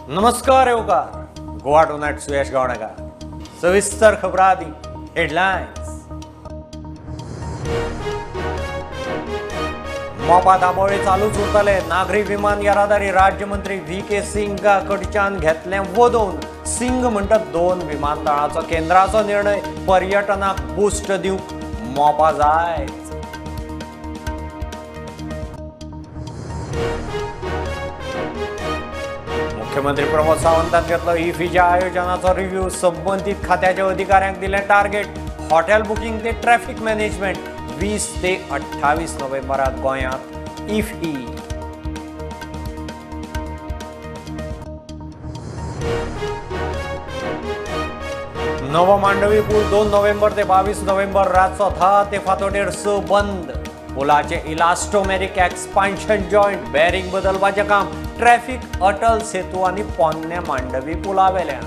नमस्कार येवकार गोवा टुनाइट सुयश गावणेकर सविस्तर खबरां आदी हेडलायन्स। मोपा दाबोळे चालूच उरतले। नागरी विमान येरादारी राज्यमंत्री VK सिंगा कडच्यान घेतले वदोवन। सिंग म्हणटात 2 विमानतळाचो केंद्राचो निर्णय पर्यटनाक बूस्ट दिवंक मोपा जाय। मुख्यमंत्री प्रमोद सावंतान घेतलो इफीच्या आयोजनाचो रिव्ह्यू। संबंधित खात्याच्या अधिकाऱ्यांक दिले टार्गेट। हॉटेल बुकिंग ते ट्रॅफिक मॅनेजमेंट 20 ते 28 नोव्हेंबराक गोंयांत इफी। नवो मांडवी पूल 2 नोव्हेंबर ते 22 नोव्हेंबर रातचो 10 ते फातोडेर 6 बंद। पुलाचे इलास्टोमेरिक एक्सपान्शन जॉइंट बेरिंग बदलपाचे काम ट्रॅफिक अटल सेतू आणि पोन्ने मांडवी पुलावेल्यान।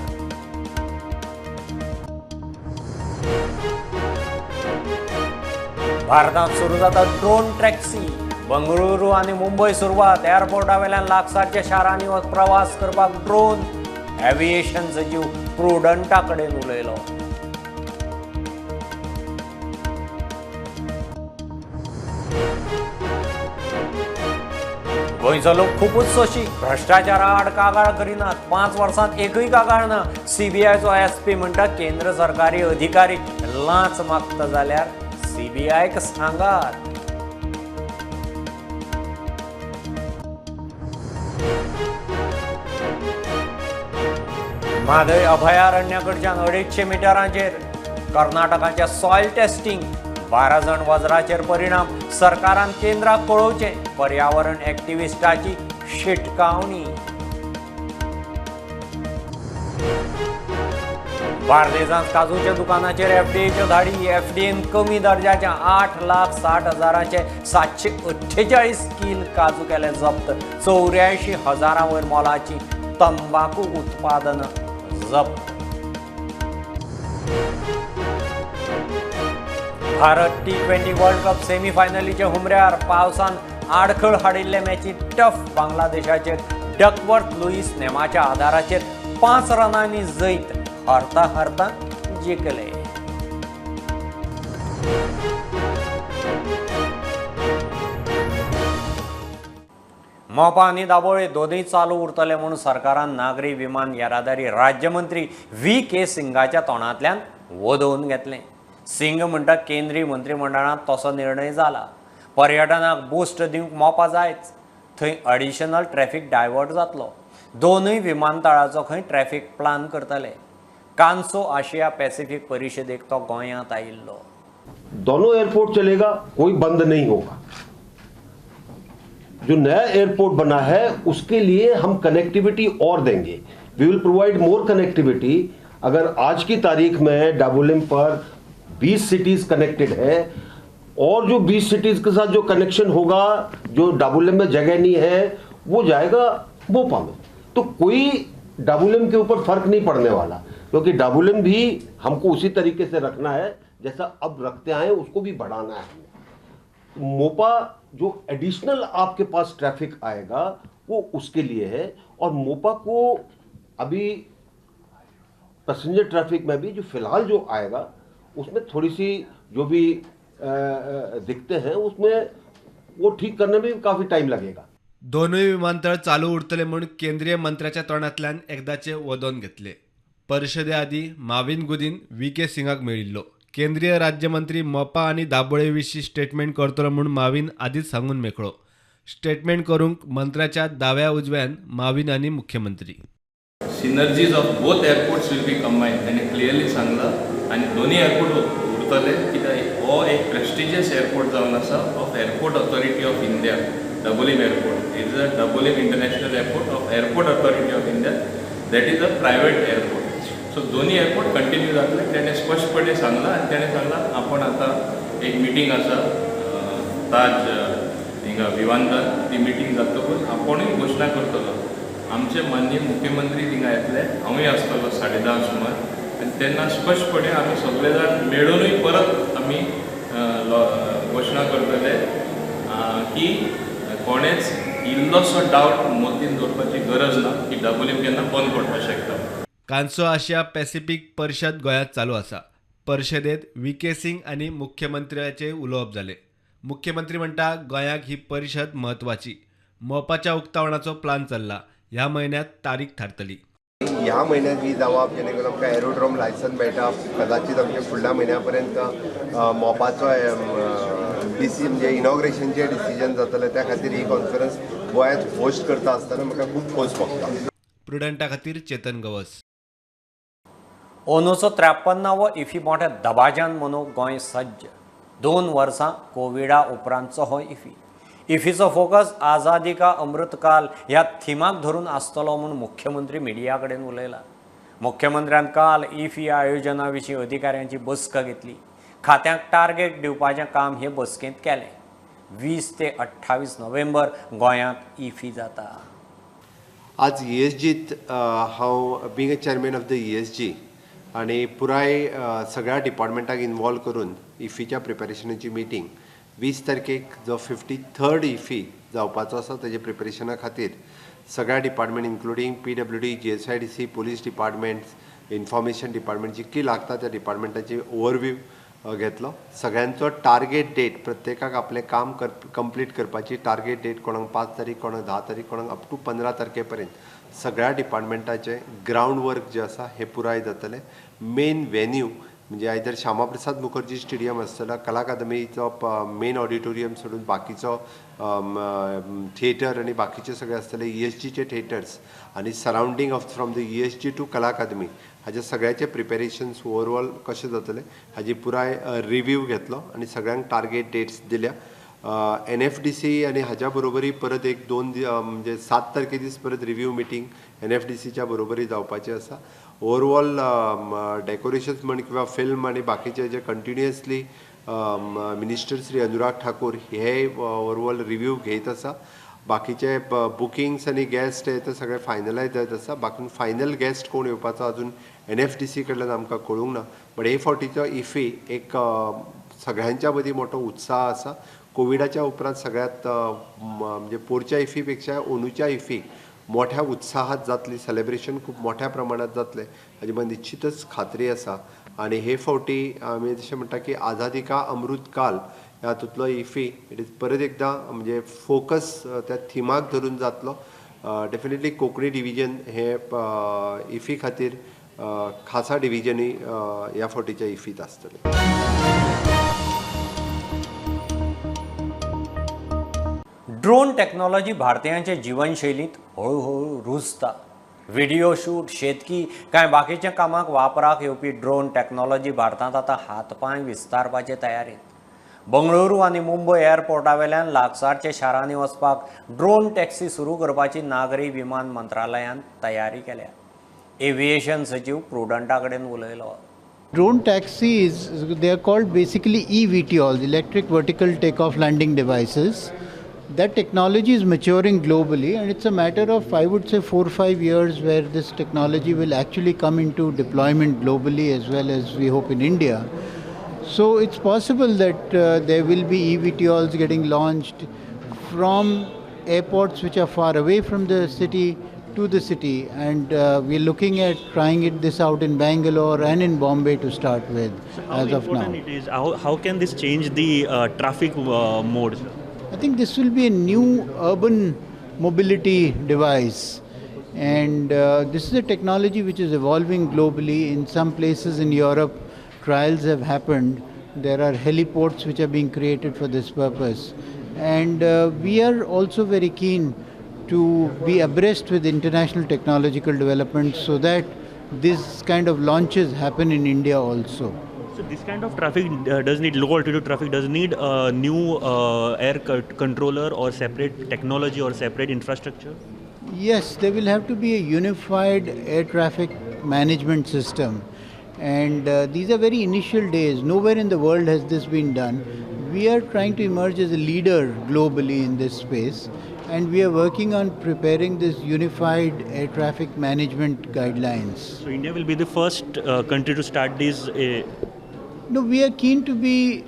भारतात सुरू जाता ड्रोन टॅक्सी। बंगळुरू आणि मुंबई सुरवात। एअरपोर्टावेल्यान लागसारच्या शारांनी प्रवास करपाक ड्रोन। एव्हिएशन सचिव प्रुडंटा कडेन उलयलो। गोंयचो लोक खूपच सोशी। भ्रष्टाचारा आड कागाळ करिनात। 5 वर्सांत एकूय कागाळ ना। CBIचो SP म्हणटा केंद्र सरकारी अधिकारी लांच मागता जाल्यार CBIक सांगात। म्हादय अभयारण्याकडच्यान 250 मिटरांचेर कर्नाटकाच्या सॉयल टेस्टिंग। 12 जण वज्राचेर परिणाम। सरकारान केंद्राक कळोवचे। पर्यावरण ॲक्टिव्हिस्टाची शिटकावणी। बार्देजांत काजूच्या दुकानाचेर FDAच्यो धाडी। FDAन कमी दर्जाच्या 8,60,000चे 748 किल काजू केले जप्त। 84,000 वयर मोलाची तंबाखू उत्पादन जप्त। भारत T20 वर्ल्ड कप सेमीफायनलीच्या हुमऱ्यार पावसान आडखळ हाडिल्ले मॅची टफ। बांगलादेशाचेर डकवर्थ लुईस नेमाच्या आदाराचेर 5 रनांनी जैत हारता जिखले। मोपा आनी दाबोळे दोनूय चालू उरतले म्हणून सरकारान नागरी विमान येरादारी राज्यमंत्री VK सिंगाच्या तोंडांतल्यान वदोवन घेतले। सिंग म्हणटा केंद्रीय मंत्रिमंडळात तसो निर्णय जाला। पर्यटनाक बूस्ट दिवंक मोपा जायच। थंय एडिशनल ट्रॅफिक डायवर्ट जातलो। दोनूय विमानतळाचो खंय ट्रॅफिक प्लान करतले। कांसो आशिया पॅसिफिक परिषदेक तो गोंयांत आयिल्लो। दोनों एयरपोर्ट चलेगा, कोई बंद नहीं होगा। जो नया एयरपोर्ट बना है उसके लिए हम कनेक्टिविटी और देंगे। We will provide more connectivity. अगर आज की तारीख में डाबोलिम पर 20 सिटीज कनेक्टेड है और जो 20 सिटीज के साथ जो कनेक्शन होगा, जो डाबोलिम में जगह नहीं है वो जाएगा मोपा में। तो कोई डाबोलिम के ऊपर फर्क नहीं पड़ने वाला, क्योंकि डाबोलिम भी हमको उसी तरीके से रखना है जैसा अब रखते आए, उसको भी बढ़ाना है हमने। मोपा जो एडिशनल आपके पास ट्रैफिक आएगा वो उसके लिए है। और मोपा को अभी पैसेंजर ट्रैफिक में भी जो फिलहाल जो आएगा उसमें थोड़ी सी जो भी दिखते हैं उसमें वो ठीक करने में भी काफी टाइम लगेगा। दोनूय विमानतळ चालू उरतले म्हणून केंद्रीय मंत्र्याच्या तोंडांतल्यान एकदाचे वदोवन घेतले। परिशदे आदी माविन गुदीन VK सिंगाक मेळिल्लो। केंद्रीय राज्यमंत्री मोपा आणि दाबोळे विशीं स्टेटमेंट करतलो म्हणून माविन आदींच सांगून मेकळो। स्टेटमेंट करूंक मंत्र्याच्या दाव्या उजव्यान माविन आणि मुख्यमंत्री। Synergies of both airports will be combined ताणें क्लियरली सांगलां। आनी दोनी एअरपोर्ट उरतले कित्याक हो एक प्रेस्टिजियस एअरपोर्ट जावन आसा of airport authority of India. Dabolim airport is a Dabolim international airport of airport authority of India. That is a private airport. So दोन्ही एअरपोर्ट कंटिन्यू जातले। ताणें स्पश्टपणे सांगलां आनी ताणें सांगलां आपण आतां एक मिटींग आसा ताज हिंगा विमानतळ। ती मिटींग जातकूच आपुणूय घोशणा करतलो। आमचे माननीय मुख्यमंत्री थिंगा येतले, हांवूय आसतलो 10:30 सुमार। आनी तेन्ना स्पश्टपणे आमी सगळे जाण मेळूनय परत आमी घोशणा करतले की कोणेच इल्लोसो डावट मोदीन दवरपाची गरज ना की WM केन्ना बंद करपाक शकता. कांसो आशिया पॅसिफिक परिशद गोंयांत चालू आसा. परिशदेंत व्ही.के. सिंग आनी मुख्यमंत्र्याचे उलोवप जाले. मुख्यमंत्री म्हणटा गोंयाक ही परिशद म्हत्वाची. मोपाच्या उक्तावणाचो प्लान चल्ला. ह्या म्हयन्यात तारीख थारतली. ह्या म्हयन्यात ही जावप जेणे करून आमकां एरोड्रोम लायसन मेळटा. कदाचित आमच्या फुडल्या म्हयन्या पर्यंत मोपाचो DC म्हणजे इनॉग्रेशनचे डिसिजन जातले. त्या खातीर ही कॉन्फरन्स गोंयांत होस्ट करता आसतना म्हाका खूब खोस भोगता. प्रुडंटा खातीर चेतन गवस. अंदूचो 53वो इफी मोठ्या दबाज्यान मनोवंक गोंय सज्ज. 2 वर्सां कोविडा उपरांतचो हो इफी. इफीचो फोकस आझादी का अमृतकाल ह्या थिमाक धरून आसतलो म्हूण मुख्यमंत्री मिडिया कडेन उलयला. मुख्यमंत्र्यान काल इफी आयोजना विशीं अधिकाऱ्यांची बसका घेतली. खात्यांक टार्गेट दिवपाचें काम हे बसकेंत केलें. 20 ते 28 नोव्हेंबर गोंयांत इफी जाता. आज ESGत हांव being a chairman of the ESG आणि पुराय सगळ्या डिपार्टमेंटाक इन्वॉल्व करून इफीच्या प्रिपॅरेशनाची मिटींग 20 तारखेक जो 53rd इफी जावपाचो आसा तेजे प्रिपॅरेशना खातीर सगळ्या department including PWD, GSIDC, police department, information department जितकी लागता त्या डिपार्टमेंटाची ओवरव्यू घेतलो. सगळ्यांचो टार्गेट डेट प्रत्येकाक आपलें काम कंप्लीट करपाची टार्गेट डेट कोणाक 5 तारीख, कोणाक 10 तारीख, कोणाक अप टू 15 तारखे पर्यंत सगळ्या डिपार्टमेंटाचे ग्राउंड वर्क जे आसा हे पुराय जातले. मेन वेन्यू म्हणजे आयदर श्यामाप्रसाद मुखर्जी स्टेडियम आसतलो, कला अकादमीचो मेन ऑडिटोरियम सोडून बाकीचो थिएटर आणि बाकीचे सगळे आसतले ESGचे थिएटर्स आणि surrounding of from the ESG to Kala Academy हाजे सगळ्याचे प्रिपॅरेशन्स ओवरऑल कशें जातले हाजी पुराय रिव्यू घेतलो आणि सगळ्यांक टार्गेट डेट्स दिल्या. NFDC आणि हाज्या बरोबरी परत एक 2 म्हणजे 7 तारखे दीस परत रिव्यू मिटींग NFDCच्या बरोबरी जावपाची आसा. ओवरऑल डेकोरेशन्स म्हण किंवा फिल्म आणि बाकीचे जे कंटिन्युअसली मिनिस्टर श्री अनुराग ठाकूर हे ओवरऑल रिव्यू घेत आसा. बाकीचे बुकिंग्स आणि गेस्ट हे ते सगळे फायनलायज जायत आसा. बाकी फायनल गेस्ट कोण येवपाचो अजून NFDC कडल्यान आमकां कळूंक ना. बट हे फावटीचो इफी एक सगळ्यांच्या मदीं मोठो उत्साह आसा. कोविडाच्या उपरांत सगळ्यात म्हणजे पोरच्या इफी पेक्षा अंदूच्या इफी मोठ्या उत्साहात जातली. सेलिब्रेशन खूब मोठ्या प्रमाणात जातले हाजी म्हाका निश्चितच खात्री आसा. आणि हे फावटी आमी जशें म्हणटा की आझादी का अमृतकाल ह्यातूंतलो इफी इट इज परत एकदां म्हणजे फोकस त्या थिमाक धरून जातलो. डेफिनेटली कोंकणी डिविजन हे इफी खातीर खासा डिविजनी ह्या फावटीच्या इफीत आसतले. ड्रोन टेक्नॉलॉजी भारतीयांच्या जीवनशैलीत हळूहळू रुजता. व्हिडिओ शूट, शेतकी काय बाकीच्या कामाक वापराक येवपी ड्रोन टेक्नॉलॉजी भारतांत आतां हातपांय विस्तारपाचे तयारेंत. बंगळुरू आनी मुंबय एअरपोर्टा वेल्यान लागसारच्या शारांनी वचपाक ड्रोन टॅक्सी सुरू करपाची नागरी विमान मंत्रालयान तयारी केल्या. एव्हिएशन सचिव प्रुडंटा कडेन उलयलो. Drone taxis, they are called basically eVTOLs, electric vertical takeoff landing devices. That technology is maturing globally, and it's a matter of, I would say, 4 or 5 years where this technology will actually come into deployment globally as well as we hope in India. So it's possible that there will be eVTOLs getting launched from airports which are far away from the city to the city, and we're looking at trying this out in Bangalore and in Bombay to start with. So how as of now, important it is? How can this change the traffic mode? I think this will be a new urban mobility device, and this is a technology which is evolving globally. In some places in Europe, trials have happened. There are heliports which are being created for this purpose, and we are also very keen to be abreast with international technological development so that this kind of launches happen in India also. So this kind of traffic does need low altitude traffic does need a new air controller or separate technology or separate infrastructure. Yes, there will have to be a unified air traffic management system, and these are very initial days. Nowhere in the world has this been done. We are trying to emerge as a leader globally in this space, and we are working on preparing this unified air traffic management guidelines. So India will be the first country to start these. No, we are keen to be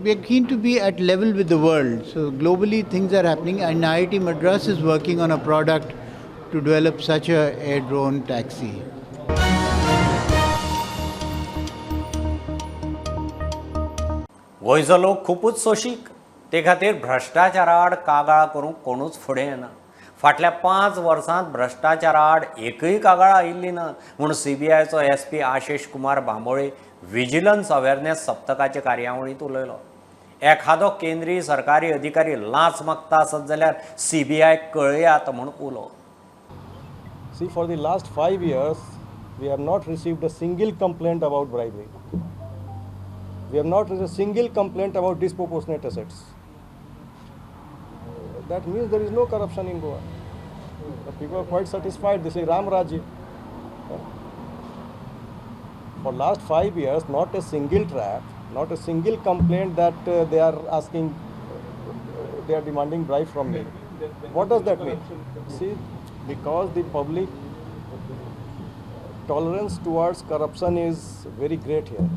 we are keen to be at level with the world. So globally things are happening, and IIT Madras is working on a product to develop such a air drone taxi. गोंयचो लोक खूपच सोशीक, ते खातीर भ्रश्टाचारा आड कागाळ करूंक कोणूच फुडें येना. फाटल्या 5 वर्सांत भ्रश्टाचारा आड एकय कागाळ आयिल्ली ना म्हूण CBIचो SP आशिश कुमार बांबोळे विजिलन्स अवेरनेस सप्तकाचे कार्यावळींत उलयलो. एखादो केंद्रीय सरकारी अधिकारी लांच मागता आसत जाल्यार CBI कळयात म्हूण उलो. See, for the last 5 years, we have not received a single complaint about bribery. We have not received a single complaint about disproportionate assets. That means there is no corruption in Goa. The people are quite satisfied. They say Ram Rajya. For last 5 years, not a single trap, not a single complaint that they are asking, they are demanding bribe from me. What does that mean? See, because the public tolerance towards corruption is very great here.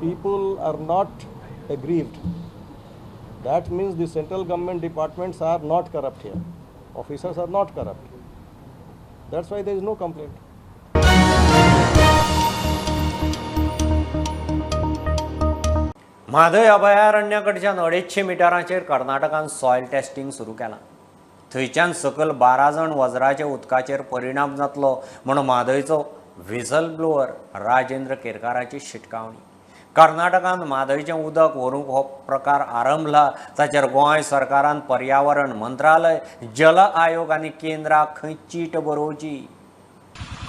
People are not aggrieved. That means the central government departments are not corrupt here. Officers are not corrupt. That's why there is no complaint. Mhadei अभयारण्याकडच्यान 250 मिटरांचेर कर्नाटकान soil testing सुरू केलां. थंयच्यान सकल 12 जण वज्राचे उदकाचेर परिणाम जातलो म्हूण म्हादयचो whistle blower Rajendra केरकाराची शिटकावणी. कर्नाटकान म्हादयचें उदक व्हरूंक हो प्रकार आरंभला, ताचेर गोंय सरकारान पर्यावरण मंत्रालय, जल आयोग आनी केंद्राक खंय चीट बरोवची.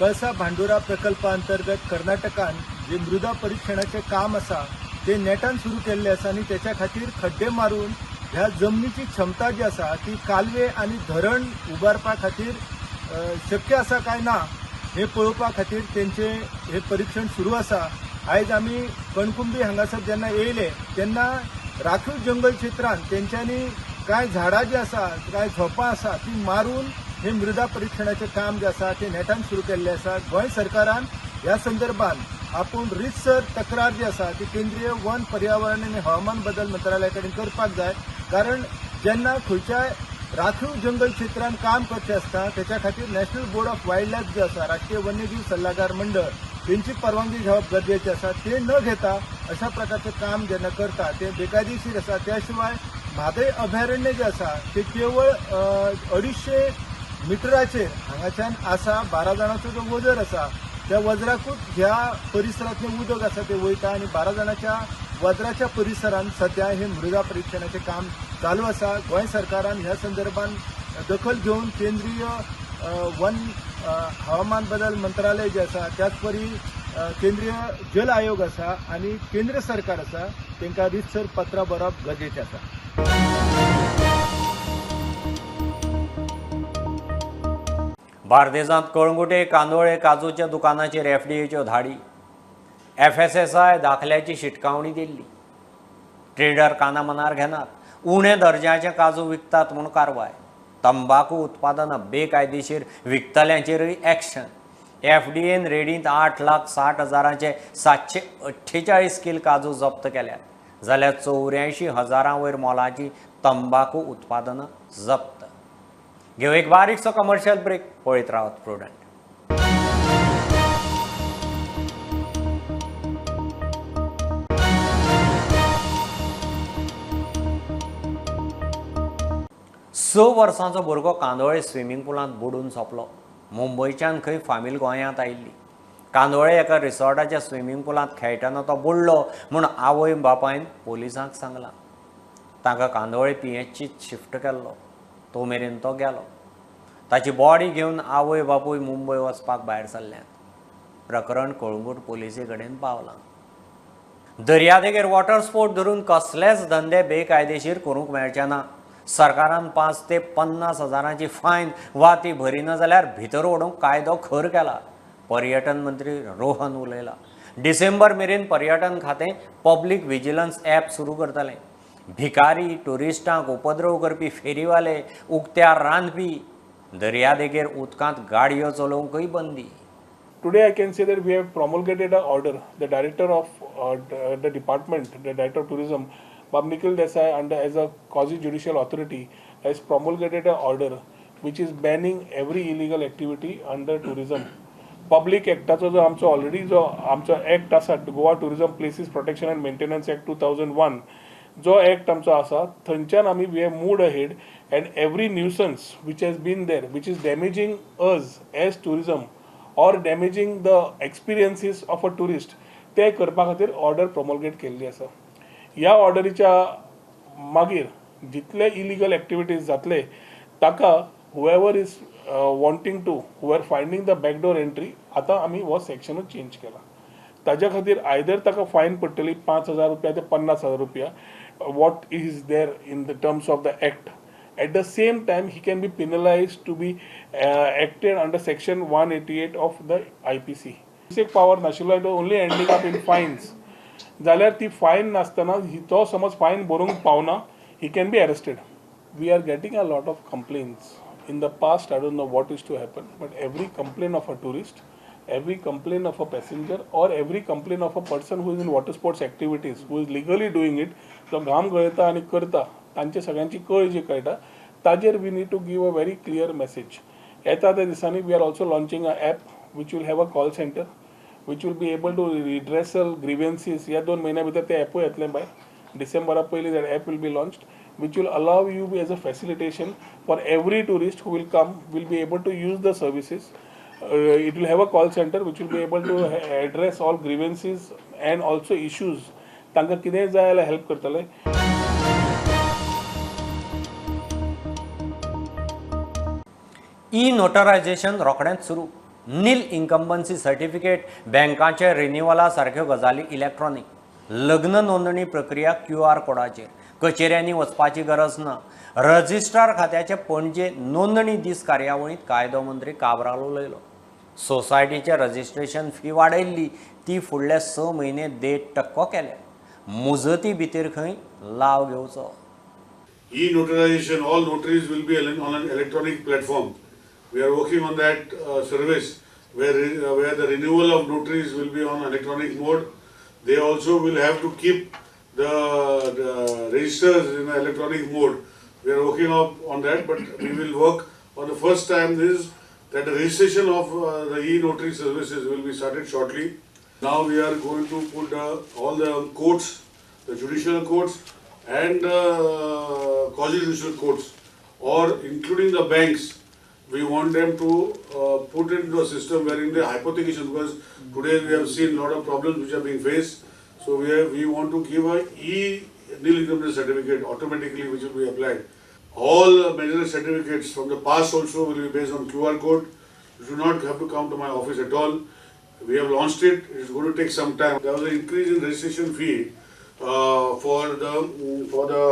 कळसा भांडुरा प्रकल्पा अंतर्गत कर्नाटकान जे मृदा परीक्षणाचे काम आसा ते नेटान सुरू केल्ले आसा आनी त्याच्या खातीर खड्डे मारून ह्या जमनीची क्षमता जी आसा ती कालवे आनी धरण उबारपा खातीर शक्य आसा काय ना हे पळोवपा खातीर तेंचे हे परीक्षण सुरू आसा. आयज आमी कणकुंबी हांगासर जेन्ना येयले तेन्ना राखीव जंगल क्षेत्रांत तेंच्यांनी कांय झाडां जी आसा, कांय झोपां आसा ती मारून हे मृदा परीक्षणाचे काम जे आसा ते नेटान सुरू केल्ले आसा. गोंय सरकारान ह्या संदर्भात आपूण रितसर तक्रार जी आसा ती केंद्रीय वन, पर्यावरण आनी हवामान बदल मंत्रालया कडेन करपाक जाय. कारण जेन्ना खंयच्याय राखीव जंगल क्षेत्रांत काम करचें आसता त्याच्या खातीर national board of wild life जे आसा, राष्ट्रीय वन्यजीव सल्लागार मंडळ, तेंची परवानगी घेवप गरजेचें आसा. ते न घेता अशा प्रकारचें काम जेन्ना करता ते बेकायदेशीर आसा. त्या शिवाय म्हादय अभयारण्य जे आसा ते केवळ 250 मिटराचेर हांगाच्यान आसा. 12 जाणांचो जो वजर आसा त्या वजराकूच ह्या परिसरांतलें उदक आसा ते वयता आनी 12 जाणांच्या वजराच्या परिसरांत सध्या हे मृदा परीक्षणाचें काम चालू आसा. गोंय सरकारान ह्या संदर्भात दखल घेवन केंद्रीय वन, हवामान बदल मंत्रालय जे आसा त्याच परी केंद्रीय जल आयोग आसा आनी केंद्र सरकार आसा तांकां रितसर पत्रां बरोवप गरजेचें आसा. बार्देजांत कळंगुटे कांदोळे काजूच्या दुकानाचेर FDAच्यो धाडी. FSSAय दाखल्याची शिटकावणी दिल्ली. ट्रेडर काना मनार घेनात. उणे दर्जाचे काजू विकतात म्हूण कारवाय. तंबाखू उत्पादनां बेकायदेशीर विकतल्यांचेरय एक्शन. FDAन रेडींत 8,60,000चे 748 किल काजू जप्त केल्यात जाल्यार 84,000 वयर मोलाची तंबाखू उत्पादनां जप्त. घेऊ एक बारीकसो कमर्शियल ब्रेक, पळयत रावत प्रुडंट. स वर्सांचो भुरगो कांदोळे स्विमींग पुलांत बुडून सोंपलो. मुंबयच्यान खंय फामील गोंयांत आयिल्ली. कांदोळे एका रिसॉर्टाच्या स्विमींग पुलांत खेळटना तो बुडलो म्हूण आवय बापायन पोलिसांक सांगलां. ताका कांदोळे PHCत शिफ्ट केल्लो. तो मेरेन तो गेलो. ताची बॉडी घेवन आवय बापूय मुंबय वचपाक भायर सरल्यात. प्रकरण कळंगूट पुलिसे कडेन पावलां. दर्यादेगेर वॉटर स्पोर्ट धरून कसलेच धंदे बेकायदेशीर करूंक मेळचे ना. सरकारान 5 ते 50 हजारांची फायन वा ती भरिना जाल्यार भितर ओडूंक कायदो खर केला. पर्यटन मंत्री रोहन उलयला. डिसेंबर मेरेन पर्यटन खातें पब्लीक विजिलन्स ॲप सुरू करतलें. भिकारी, टुरिस्टांक उपद्रव करपी फेरीवाले, उक्त्यार रांदपी, दर्यादेगेर उदकांत गाडयो चलोवंकय बंदी. Today I can say that we have promulgated an order. The director of the department, the director of tourism, Bob Nikhil Desai, as a quasi-judicial authority, has promulgated an order which is banning every illegal activity under tourism. Pब्लिक एक्टाचो जो आमचो already जो आमचो act आसा Goa tourism places protection and maintenance act 2001 जो act आमचो आसा थंयच्यान आमी we have moved ahead and every nuisance which has been there which is damaging us as tourism or damaging the experiences of a tourist ते करपा खातीर order promulgate केल्ली आसा. ह्या ऑर्डरीच्या मागीर जितले इलिगल एक्टिविटीज जातले ताका whoever is wanting to, who are finding the backdoor entry, आता आमी हो सेक्शनूच चेंज केला. ताज्या खातीर आयदर ताका फायन पडटली 5,000 रुपया ते 50,000 रुपया what is there in the terms of the act. At the same time he can be penalized to be acted under section 188 of the IPC. एक पावर नाशिल्लो it was only ending up in fines. जाल्यार ती फायन नासतना तो समज फायन भरूंक पावना he can be arrested. We are getting a lot of complaints. In the past, I don't know what is to happen, but every complaint of a tourist, every complaint of a passenger, or every complaint of a person who is in water sports activities, who is legally doing it, जो घाम गळयता आनी करता, तांचे सगळ्यांची कळ जी कळटा, ताजेर we need to give a very clear message. येता त्या दिसांनी we are also launching a app which will have a call center, which will be able to redressal grievances. ह्या 2 महिन्या भितर ते ॲप येतले भायर डिसेंबरा पयलीं that app will be launched, which will allow you as a facilitation for every tourist who will come will be able to use the services. It will have a call center which will be able to address all grievances and also issues. तांकां कितेंय जाय जाल्यार help करतले. E नोटरायझेशन रोखडेंच सुरू. नील incumbency certificate, बँकांचे रिन्युवला सारक्यो गजाली इलेक्ट्रॉनिक. लग्न नोंदणी प्रक्रिया QR कोडाचेर. कचेऱ्यांनी वचपाची गरज ना. रजिस्ट्रार खात्याचे पणजे नोंदणी दीस कार्यावळीत कायदो मंत्री काब्राल उलयलो. सोसायटीचे रजिस्ट्रेशन फी वाडयल्ली ती फुडले 6 म्हयने 1.5% केल्या. मुजती भितर खंय लाव घेवचो. E-notarization, all notaries will be on an electronic platform. We are working on that service where the renewal of notaries will be on electronic mode. They also will have to keep the registers in an electronic mode. We are working on that, but we will work on the first time is that the registration of the e-notary services will be started shortly. Now we are going to put all the courts, the judicial courts and quasi-judicial courts, or including the banks. We want them to put into a system wherein the hypothecation, because today we have seen a lot of problems which are being faced. So we want to give a nil income certificate automatically, which will be applied. All major certificates from the past also will be based on QR code. You do not have to come to my office at all. We have launched it. It's going to take some time. There was an increase in registration fee for the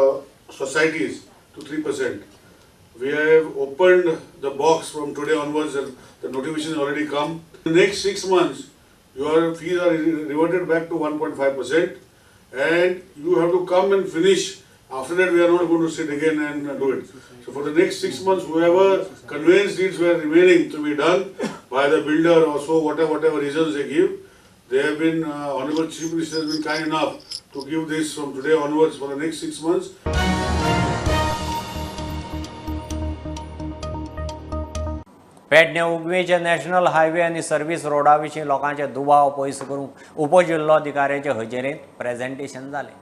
societies to 3%. We have opened the box from today onwards, and the notification has already come. In the next 6 months, your fees are reverted back to 1.5%, and you have to come and finish. After that, we are not going to sit again and do it. So for the next 6 months, whoever conveyance deeds were remaining to be done by the builder or so, whatever reasons they give, they have been, Honorable Chief Minister has been kind enough to give this from today onwards for the next 6 months. Pernem उगवेचे national highway आनी service रोडा विशीं लोकांचे दुबाव पयस करूंक उपजिल्लोधिकाऱ्याचे हजेरेंत presentation जालें.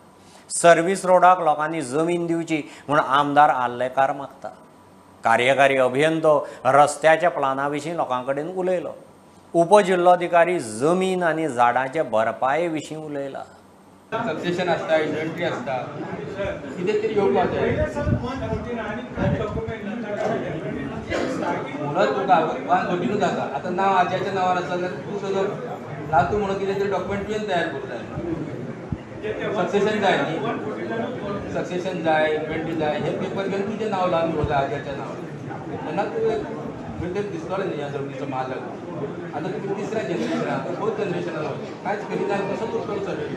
Service रोडाक लोकांनी जमीन दिवची म्हूण आमदार आल्लेकार मागता. कार्यकारी अभियंतो रस्त्याच्या प्लाना विशीं लोकां कडेन उलयलो. उपजिल्लोधिकारी जमीन आनी झाडांचे भरपाये विशीं उलयला. सक्सेशन आसता, इन्व्हेंटरी आसता, कितें तरी येवपाक जाय. म्हणून तुका 114 जाता. आतां नांव आज्याच्या नांवार आसा जाल्यार तूं सगळं लातू म्हणून कितें तरी डॉक्युमेंट तुवें तयार करूंक जाय. सक्सेशन जाय न्ही, सक्सेशन जाय, इन्व्हेंटरी जाय, हे पेपर घेवन तुजें नांव लावन घेवं जाय आज्याच्या नांवार. तेन्ना तुवें बिल्डर दिसतलें न्ही ह्या जमनीचो मालक. आतां तुका तिसऱ्या जनरेशनाक, फोर्थ जनरेशनाक कांयच करिना, कसो तुका चलय.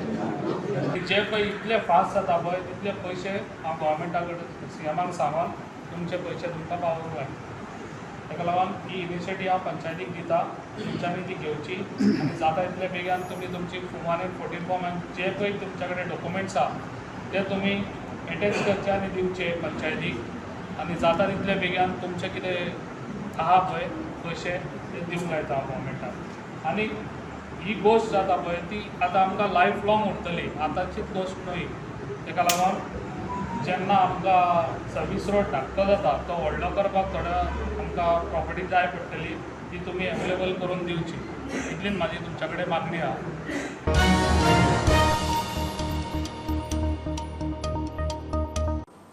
जे पळय इतले फास्ट जाता पळय तितले पयशे हांव गोवोरमेंटा कडेन CMाक सांगोन तुमचे पयशे तुमकां पावोवंक जाय. ताका लागून ही इनिशिएटीव हांव पंचायतीक दिता तुमच्यांनी ती घेवची आनी जाता तितले बेगीन तुमी तुमची फॉर्म 1 14 फॉर्म आनी जे पळय तुमच्या कडेन डॉक्युमेंट्स आहा ते तुमी एटॅच करचे आनी दिवचे पंचायतीक आनी जाता तितले बेगीन तुमचे कितें आहा पळय पयशे ते दिवंक लायता गव्हर्मेंटाक आनी ही गोश्ट जाता पळय ती आतां आमकां लायफ लाँग उरतली आतांचीच गोश्ट न्हय ताका लागून जेन्ना आमकां सर्वीस रोड धाकटो जाता तो व्हडलो करपाक थोडो आमकां प्रॉपर्टी जाय पडटली ती तुमी अवेलेबल करून दिवची इतलीच म्हाजी तुमच्या कडेन मागणी आहा.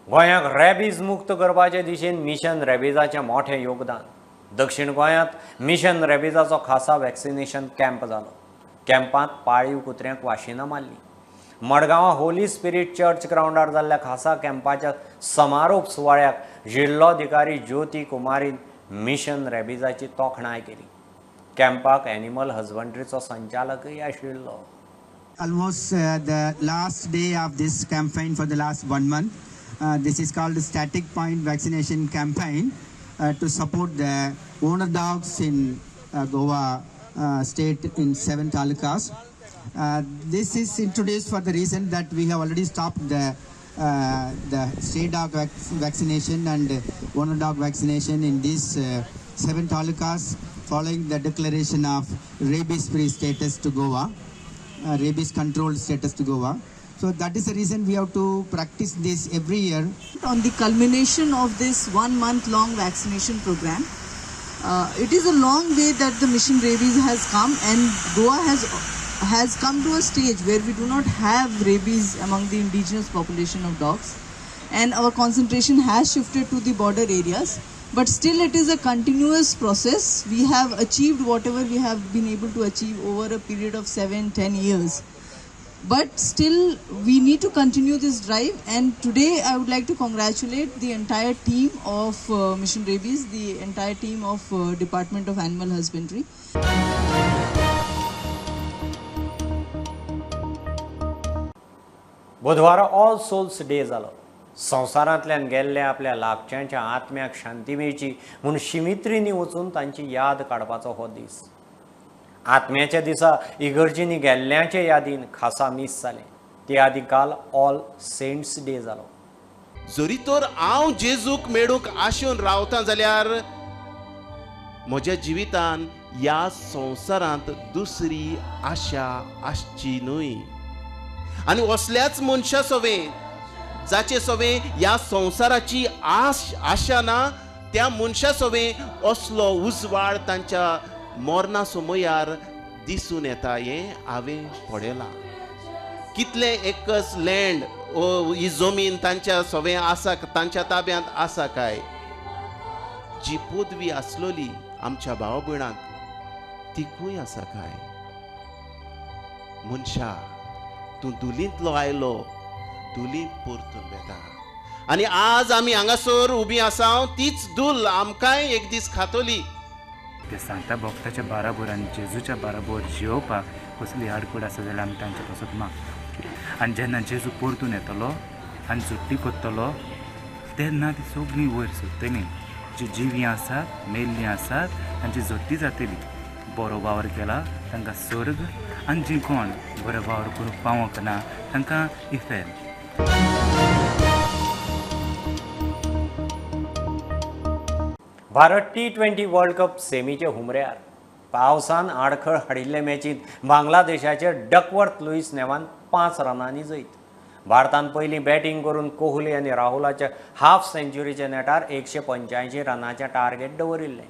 गोंयाक रॅबीज मुक्त करपाचे दिशेन मिशन रॅबीजाचें मोठें योगदान. दक्षिण गोंयांत मिशन रॅबीजाचो खासा वॅक्सिनेशन कॅम्प जालो. कॅम्पांत पाळीव कुत्र्यांक वाशिनां मारली. मडगांवां होली स्पिरीट चर्च ग्राउंडार जाल्ल्या खासा कॅम्पाच्या समारोप सुवाळ्याक जिल्लोधिकारी ज्योती कुमारीन मिशन रॅबीजाची तोखणाय केली. कॅम्पाक एनिमल हजबंड्रीचो संचालकय आशिल्लो. Almost the last day of this campaign for the last 1 month. This is called the Static Point Vaccination Campaign to support the owner dogs in Goa state in 7 talukas. This is introduced for the reason that we have already stopped the stray dog vaccination and owner dog vaccination in these 7 talukas following the declaration of rabies-free status to Goa, rabies controlled status to Goa. So that is the reason we have to practice this every year. On the culmination of this 1 month long vaccination program, it is a long way that the Mission Rabies has come, and Goa has come to a stage where we do not have rabies among the indigenous population of dogs, and our concentration has shifted to the border areas, but still it is a continuous process. We have achieved whatever we have been able to achieve over a period of 7-10 years. But still we need to continue this drive, and today I would like to congratulate the entire team of Mission Rabies, the entire team of Department of Animal Husbandry. बुधवार all souls day जालो. संवसारांतल्यान गेल्ल्या आपल्या लागच्यांच्या आत्म्याक शांती मेळची म्हूण शिमित्रींनी वचून तांची याद काडपाचो हो दीस. आत्म्याच्या दिसा इगर्जींनी गेल्ल्यांचे यादीन खासा मीस जालें. ते आदी काल ऑल सेंट्स डे जालो. जरी तर हांव जेजूक मेळूंक आशेवन रावतां जाल्यार म्हज्या जिवितान ह्या संवसारांत दुसरी आशा आसची न्हय. आनी असल्याच मनशा सवें जाचे सवें ह्या संवसाराची आशा ना त्या मनशा सवें असलो उजवाड तांच्या मोरना समयार दिसून येता हें हांवें पळयलां. कितले एकच लँड ही जमीन तांच्या सवें आसा तांच्या ताब्यांत आसा काय. जी पदवी आसलोली आमच्या भाव भयणांक तिकूय आसा काय. मनशा तूं दुलींतलो आयलो दुलींत परतून वेता. आनी आज आमी हांगासर उबी आसा तीच दूल आमकांय एक दीस खातोली. ते सांगता भक्ताच्या बाराबर आनी जेजूच्या बाराबर जियोवपाक कसली आडकूड आसा जाल्यार आमी तांचे पासून मागता. आनी जेन्ना जेजू परतून येतलो आनी सुट्टी कोत्तलो तेन्ना ती सगळीं वयर सुट्टलीं. जी जिवीं आसात मेल्लीं आसात तांची जोड्डी जातली. बरो वावर केला तांकां स्वर्ग आनी जी कोण बरो वावर करूंक पावोंक ना तांकां इफेल. भारत T20 वर्ल्ड कप सेमीचे हुमऱ्यार. पावसान आडखळ हाडिल्ले मॅचींत बांगलादेशाचे डकवर्थ लुईस नेवान 5 रनांनी जैत. भारतान पयलीं बॅटिंग करून कोहली आनी राहुलाच्या हाफ सेंच्युरीच्या नेटार 185 रनाचें टार्गेट दवरिल्लें.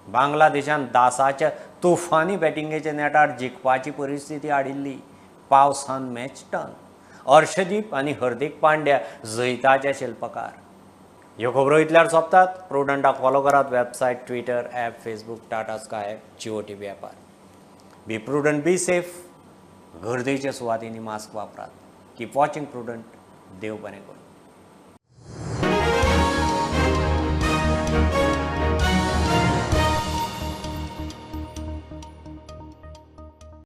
बांगलादेशान दासाच्या तुफानी बॅटिंगेच्या नेटार जिखपाची परिस्थिती हाडिल्ली. पावसान मॅच टर्न. अर्शदीप आनी हार्दिक पांड्या जैताचे शिल्पकार. ह्यो खबरो इतल्यार सोंपतात. प्रुडंटाक फॉलो करात. Website, twitter, app, facebook, Tata sky, Jio TV ॲपार. Be prudent, be safe. गर्देच्या सुवातींनी मास्क वापरात. Keep watching prudent. देव बरें करूं.